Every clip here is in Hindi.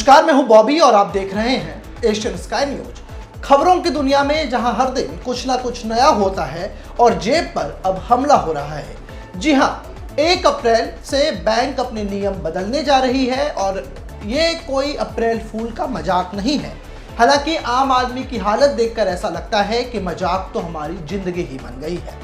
नमस्कार, मैं हूं बॉबी और आप देख रहे हैं एशियन स्काई न्यूज। खबरों की दुनिया में जहां हर दिन कुछ ना कुछ नया होता है और जेब पर अब हमला हो रहा है। जी हां, 1 अप्रैल से बैंक अपने नियम बदलने जा रही है और ये कोई अप्रैल फूल का मजाक नहीं है। हालांकि आम आदमी की हालत देखकर ऐसा लगता है कि मजाक तो हमारी जिंदगी ही बन गई है।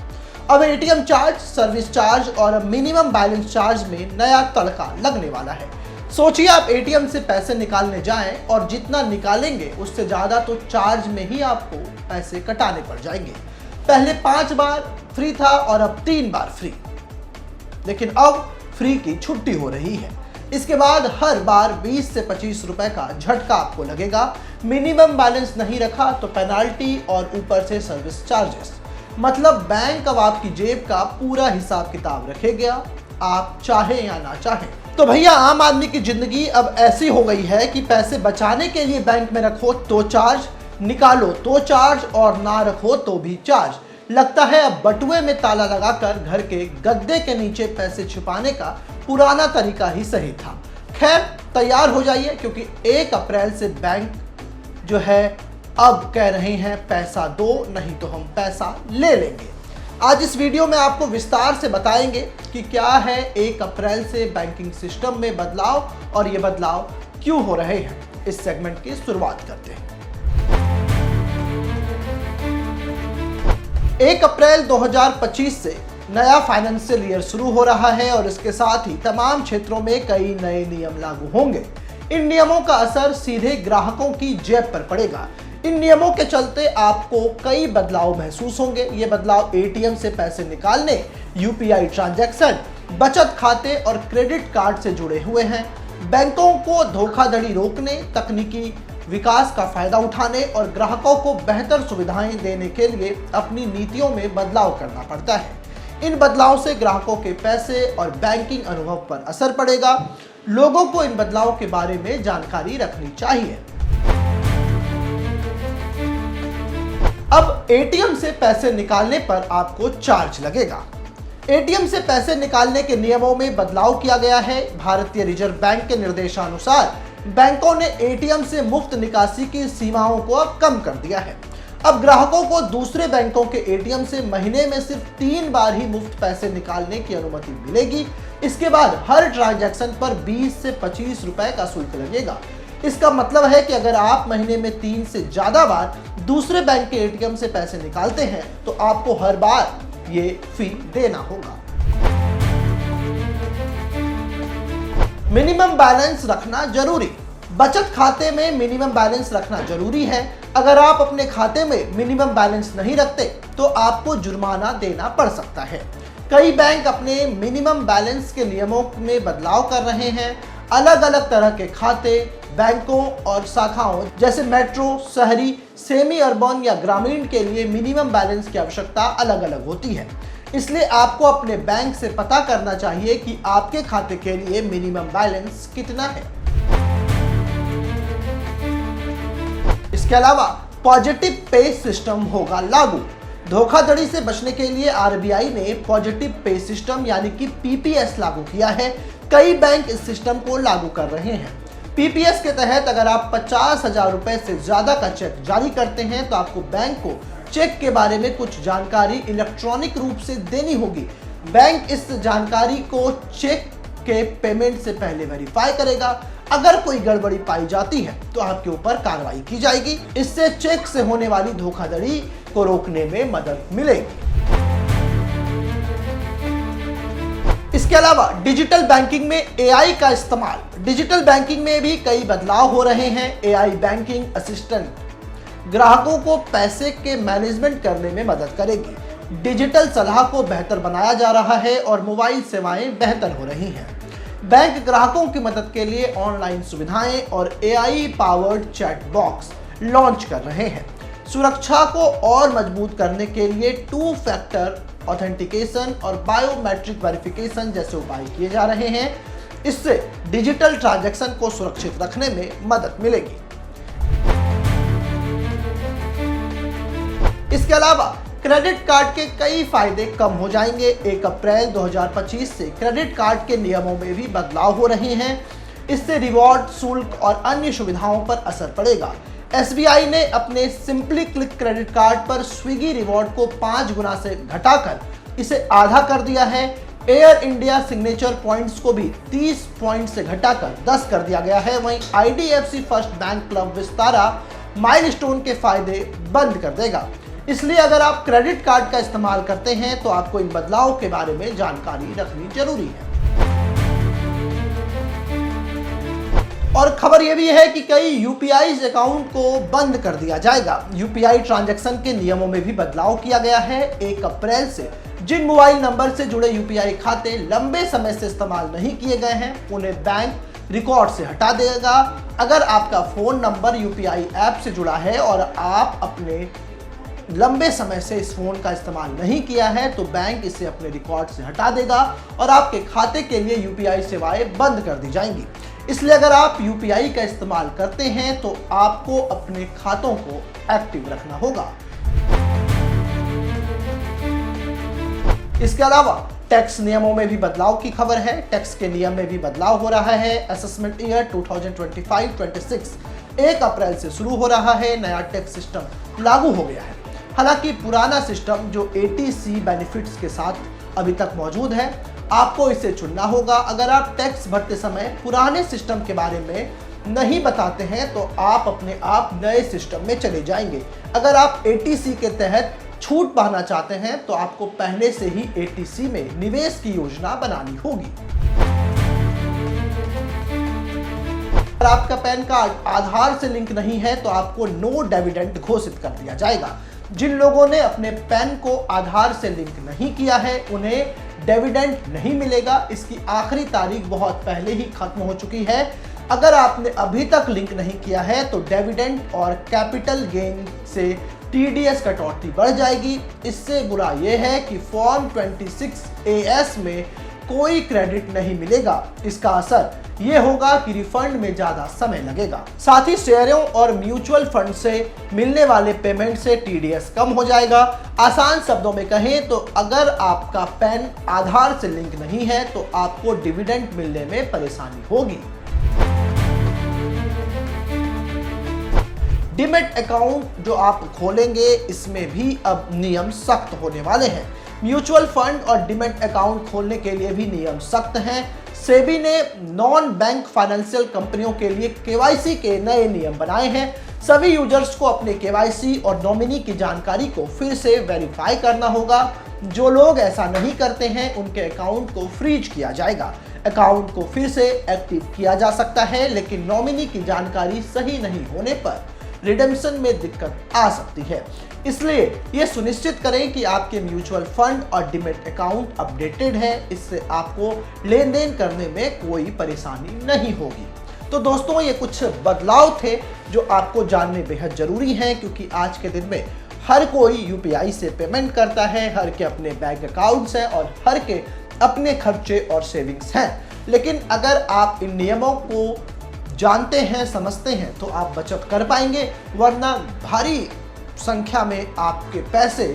अब एटीएम चार्ज, सर्विस चार्ज और मिनिमम बैलेंस चार्ज में नया तड़का लगने वाला है। सोचिए, आप एटीएम से पैसे निकालने जाएं और जितना निकालेंगे उससे ज़्यादा तो चार्ज में ही आपको पैसे कटाने पड़ जाएंगे। पहले 5 बार फ्री था और अब 3 बार फ्री, लेकिन अब फ्री की छुट्टी हो रही है। इसके बाद हर बार 20 से 25 रुपए का झटका आपको लगेगा। मिनिमम बैलेंस नहीं रखा तो पेनाल्टी और ऊपर से सर्विस चार्जेस। मतलब बैंक अब आपकी जेब का पूरा हिसाब किताब रखेगा, आप चाहे या ना चाहे। तो भैया, आम आदमी की जिंदगी अब ऐसी हो गई है कि पैसे बचाने के लिए बैंक में रखो तो चार्ज, निकालो तो चार्ज और ना रखो तो भी चार्ज। लगता है अब बटुए में ताला लगाकर घर के गद्दे के नीचे पैसे छुपाने का पुराना तरीका ही सही था। खैर, तैयार हो जाइए क्योंकि 1 अप्रैल से बैंक जो है अब कह रहे हैं पैसा दो, नहीं तो हम पैसा ले लेंगे। आज इस वीडियो में आपको विस्तार से बताएंगे कि क्या है 1 अप्रैल से बैंकिंग सिस्टम में बदलाव और ये बदलाव क्यों हो रहे हैं। इस सेगमेंट की शुरुआत करते हैं। 1 अप्रैल 2025 से नया फाइनेंशियल ईयर शुरू हो रहा है और इसके साथ ही तमाम क्षेत्रों में कई नए नियम लागू होंगे। इन नियमों का असर सीधे ग्राहकों की जेब पर पड़ेगा। इन नियमों के चलते आपको कई बदलाव महसूस होंगे। ये बदलाव एटीएम से पैसे निकालने, यूपीआई ट्रांजैक्शन, बचत खाते और क्रेडिट कार्ड से जुड़े हुए हैं। बैंकों को धोखाधड़ी रोकने, तकनीकी विकास का फायदा उठाने और ग्राहकों को बेहतर सुविधाएं देने के लिए अपनी नीतियों में बदलाव करना पड़ता है। इन बदलावों से ग्राहकों के पैसे और बैंकिंग अनुभव पर असर पड़ेगा। लोगों को इन बदलावों के बारे में जानकारी रखनी चाहिए। अब एटीएम से पैसे निकालने पर आपको चार्ज लगेगा। एटीएम से पैसे निकालने के नियमों में बदलाव किया गया है। भारतीय रिजर्व बैंक के निर्देशानुसार बैंकों ने एटीएम से मुफ्त निकासी की सीमाओं को अब कम कर दिया है। अब ग्राहकों को दूसरे बैंकों के एटीएम से महीने में सिर्फ 3 बार ही मुफ्त पैसे निकालने की अनुमति मिलेगी। इसके बाद हर ट्रांजैक्शन पर 20 से 25 रुपए का शुल्क लगेगा। इसका मतलब है कि अगर आप महीने में 3 से ज्यादा बार दूसरे बैंक के एटीएम से पैसे निकालते हैं तो आपको हर बार ये फी देना होगा। मिनिमम बैलेंस रखना जरूरी। बचत खाते में मिनिमम बैलेंस रखना जरूरी है। अगर आप अपने खाते में मिनिमम बैलेंस नहीं रखते तो आपको जुर्माना देना पड़ सकता है। कई बैंक अपने मिनिमम बैलेंस के नियमों में बदलाव कर रहे हैं। अलग अलग तरह के खाते, बैंकों और शाखाओं जैसे मेट्रो, शहरी, सेमी अर्बन या ग्रामीण के लिए मिनिमम बैलेंस की आवश्यकता अलग अलग होती है। इसलिए आपको अपने बैंक से पता करना चाहिए कि आपके खाते के लिए मिनिमम बैलेंस कितना है। इसके अलावा पॉजिटिव पे सिस्टम होगा लागू। धोखाधड़ी से बचने के लिए आरबीआई ने पॉजिटिव पे सिस्टम यानी कि पीपीएस लागू किया है। कई बैंक इस सिस्टम को लागू कर रहे हैं। पीपीएस के तहत अगर आप 50,000 रुपए से ज्यादा का चेक जारी करते हैं तो आपको बैंक को चेक के बारे में कुछ जानकारी इलेक्ट्रॉनिक रूप से देनी होगी। बैंक इस जानकारी को चेक के पेमेंट से पहले वेरीफाई करेगा। अगर कोई गड़बड़ी पाई जाती है तो आपके ऊपर कार्रवाई की जाएगी। इससे चेक से होने वाली धोखाधड़ी को रोकने में मदद मिलेगी। इसके अलावा डिजिटल बैंकिंग में एआई का इस्तेमाल। डिजिटल बैंकिंग में भी कई बदलाव हो रहे हैं। एआई बैंकिंग असिस्टेंट ग्राहकों को पैसे के मैनेजमेंट करने में मदद करेगी। डिजिटल सलाह को बेहतर बनाया जा रहा है और मोबाइल सेवाएं बेहतर हो रही हैं। बैंक ग्राहकों की मदद के लिए ऑनलाइन सुविधाएं और AI powered chat box launch कर रहे हैं। सुरक्षा को और मजबूत करने के लिए 2 फैक्टर ऑथेंटिकेशन और बायोमेट्रिक वेरिफिकेशन जैसे उपाय किए जा रहे हैं। इससे डिजिटल ट्रांजैक्शन को सुरक्षित रखने में मदद मिलेगी। इसके अलावा क्रेडिट कार्ड के कई फायदे कम हो जाएंगे। 1 अप्रैल 2025 से क्रेडिट कार्ड के नियमों में भी बदलाव हो रहे हैं। इससे रिवॉर्ड, शुल्क और अन्य सुविधाओं पर असर पड़ेगा। SBI ने अपने सिंपली क्लिक क्रेडिट कार्ड पर स्विगी रिवॉर्ड को 5 गुना से घटाकर इसे आधा कर दिया है। एयर इंडिया सिग्नेचर पॉइंट्स को भी 30 पॉइंट से घटाकर 10 कर दिया गया है। वहीं IDFC first bank club Vistara milestone के फायदे बंद कर देगा। इसलिए अगर आप क्रेडिट कार्ड का इस्तेमाल करते हैं तो आपको इन बदलाव के बारे में जानकारी रखनी जरूरी है। और खबर यह भी है कि कई UPI अकाउंट को बंद कर दिया जाएगा। UPI ट्रांजैक्शन के नियमों में भी बदलाव किया गया है। 1 अप्रैल से जिन मोबाइल नंबर से जुड़े UPI खाते लंबे समय से इस्तेमाल नहीं किए गए हैं उन्हें बैंक रिकॉर्ड से हटा देगा। अगर आपका फोन नंबर UPI ऐप से जुड़ा है और आप अपने लंबे समय से इस फोन का इस्तेमाल नहीं किया है तो बैंक इसे अपने रिकॉर्ड से हटा देगा और आपके खाते के लिए UPI सेवाएं बंद कर दी जाएंगी। इसलिए अगर आप UPI का इस्तेमाल करते हैं तो आपको अपने खातों को एक्टिव रखना होगा। इसके अलावा टैक्स नियमों में भी बदलाव की खबर है। टैक्स के नियम में भी बदलाव हो रहा है। असेसमेंट ईयर 2025-26 1 अप्रैल से शुरू हो रहा है। नया टैक्स सिस्टम लागू हो गया है। हालांकि पुराना सिस्टम जो ATC बेनिफिट्स के साथ अभी तक मौजूद है, आपको इसे चुनना होगा। अगर आप टैक्स भरते समय पुराने सिस्टम के बारे में नहीं बताते हैं तो आप अपने आप नए सिस्टम में चले जाएंगे। अगर आप ATC के तहत छूट पाना चाहते हैं तो आपको पहले से ही ATC में निवेश की योजना बनानी होगी। अगर आपका पैन कार्ड आधार से लिंक नहीं है तो आपको नो डिविडेंड घोषित कर दिया जाएगा। जिन लोगों ने अपने पैन को आधार से लिंक नहीं किया है उन्हें डिविडेंड नहीं मिलेगा। इसकी आखिरी तारीख बहुत पहले ही खत्म हो चुकी है। अगर आपने अभी तक लिंक नहीं किया है तो डिविडेंड और कैपिटल गेन से TDS कटौती बढ़ जाएगी। इससे बुरा यह है कि फॉर्म 26AS में कोई क्रेडिट नहीं मिलेगा। इसका असर यह होगा कि रिफंड में ज्यादा समय लगेगा। साथ ही शेयरों और म्यूचुअल फंड से मिलने वाले पेमेंट से TDS कम हो जाएगा। आसान शब्दों में कहें तो अगर आपका पैन आधार से लिंक नहीं है तो आपको डिविडेंड मिलने में परेशानी होगी। डीमैट अकाउंट जो आप खोलेंगे इसमें भी अब नियम सख्त होने वाले हैं। म्यूचुअल फंड और डीमैट अकाउंट खोलने के लिए भी नियम सख्त हैं। सेबी ने नॉन बैंक फाइनेंशियल कंपनियों के लिए KYC के नए नियम बनाए हैं। सभी यूजर्स को अपने KYC और नॉमिनी की जानकारी को फिर से वेरीफाई करना होगा। जो लोग ऐसा नहीं करते हैं उनके अकाउंट को फ्रीज किया जाएगा। अकाउंट को फिर से एक्टिव किया जा सकता है, लेकिन नॉमिनी की जानकारी सही नहीं होने पर रिडेम्पशन में दिक्कत आ सकती है। इसलिए ये सुनिश्चित करें कि आपके म्यूचुअल फंड और डीमैट अकाउंट अपडेटेड है। इससे आपको लेन देन करने में कोई परेशानी नहीं होगी। तो दोस्तों, ये कुछ बदलाव थे जो आपको जानने बेहद जरूरी हैं, क्योंकि आज के दिन में हर कोई UPI से पेमेंट करता है, हर के अपने बैंक अकाउंट्स हैं और हर के अपने खर्चे और सेविंग्स हैं। लेकिन अगर आप इन नियमों को जानते हैं, समझते हैं तो आप बचत कर पाएंगे, वरना भारी संख्या में आपके पैसे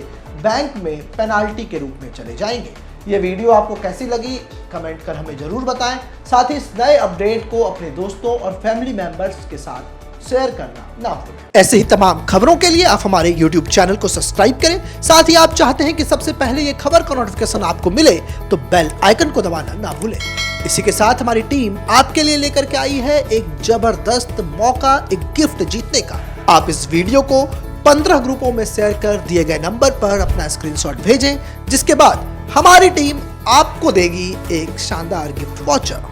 बैंक में पेनाल्टी के रूप में चले जाएंगे। ये वीडियो आपको कैसी लगी कमेंट कर हमें जरूर बताएं। साथ ही इस नए अपडेट को अपने दोस्तों और फैमिली मेंबर्स के साथ शेयर करना ना भूलें। ऐसे ही तमाम खबरों के लिए आप हमारे YouTube चैनल को सब्सक्राइब करें। साथ ही आप चाहते हैं कि सबसे पहले ये खबर का नोटिफिकेशन आपको मिले तो बेल आइकन को दबाना ना भूलें। इसी के साथ हमारी टीम आपके लिए लेकर के आई है एक जबरदस्त मौका, एक गिफ्ट जीतने का। आप इस वीडियो को 15 ग्रुपों में शेयर कर दिए गए नंबर पर अपना स्क्रीनशॉट भेजें, जिसके बाद हमारी टीम आपको देगी एक शानदार गिफ्ट वाउचर।